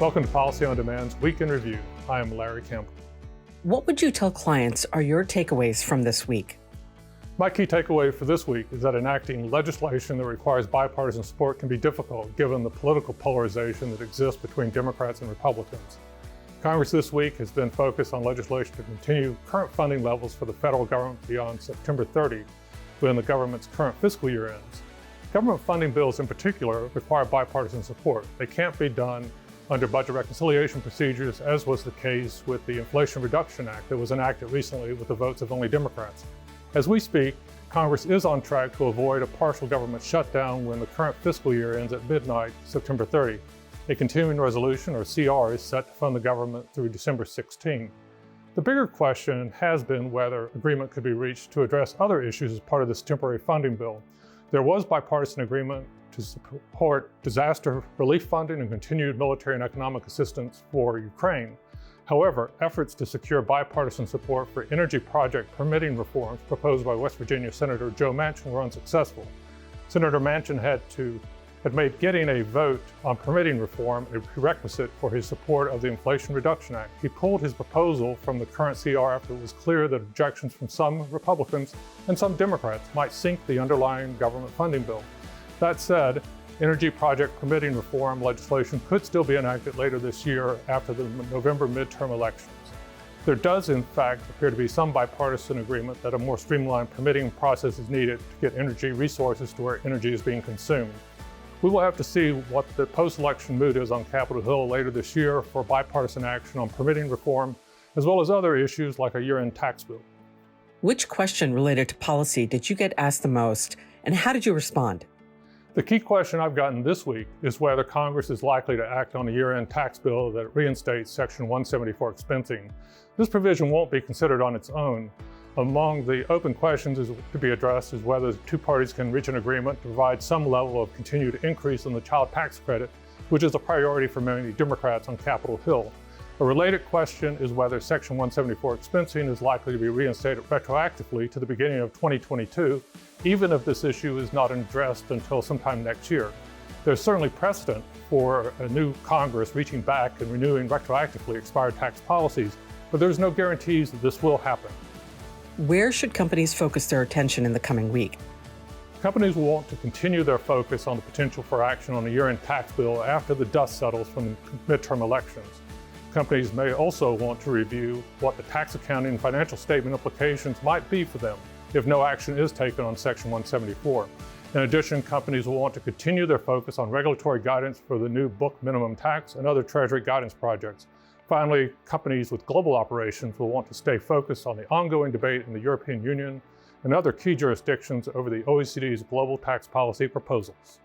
Welcome to Policy on Demand's Week in Review. I am Larry Campbell. What would you tell clients are your takeaways from this week? My key takeaway for this week is that enacting legislation that requires bipartisan support can be difficult given the political polarization that exists between Democrats and Republicans. Congress this week has been focused on legislation to continue current funding levels for the federal government beyond September 30, when the government's current fiscal year ends. Government funding bills in particular require bipartisan support. They can't be done under budget reconciliation procedures, as was the case with the Inflation Reduction Act that was enacted recently with the votes of only Democrats. As we speak, Congress is on track to avoid a partial government shutdown when the current fiscal year ends at midnight, September 30. A continuing resolution, or CR, is set to fund the government through December 16. The bigger question has been whether agreement could be reached to address other issues as part of this temporary funding bill. There was bipartisan agreement to support disaster relief funding and continued military and economic assistance for Ukraine. However, efforts to secure bipartisan support for energy project permitting reforms proposed by West Virginia Senator Joe Manchin were unsuccessful. Senator Manchin had made getting a vote on permitting reform a prerequisite for his support of the Inflation Reduction Act. He pulled his proposal from the current CR after it was clear that objections from some Republicans and some Democrats might sink the underlying government funding bill. That said, energy project permitting reform legislation could still be enacted later this year after the November midterm elections. There does, in fact, appear to be some bipartisan agreement that a more streamlined permitting process is needed to get energy resources to where energy is being consumed. We will have to see what the post-election mood is on Capitol Hill later this year for bipartisan action on permitting reform, as well as other issues like a year-end tax bill. Which question related to policy did you get asked the most, and how did you respond? The key question I've gotten this week is whether Congress is likely to act on a year-end tax bill that reinstates Section 174 expensing. This provision won't be considered on its own. Among the open questions to be addressed is whether the two parties can reach an agreement to provide some level of continued increase in the child tax credit, which is a priority for many Democrats on Capitol Hill. A related question is whether Section 174 expensing is likely to be reinstated retroactively to the beginning of 2022, even if this issue is not addressed until sometime next year. There's certainly precedent for a new Congress reaching back and renewing retroactively expired tax policies, but there's no guarantees that this will happen. Where should companies focus their attention in the coming week? Companies will want to continue their focus on the potential for action on a year-end tax bill after the dust settles from the midterm elections. Companies may also want to review what the tax accounting and financial statement implications might be for them if no action is taken on Section 174. In addition, companies will want to continue their focus on regulatory guidance for the new book minimum tax and other Treasury guidance projects. Finally, companies with global operations will want to stay focused on the ongoing debate in the European Union and other key jurisdictions over the OECD's global tax policy proposals.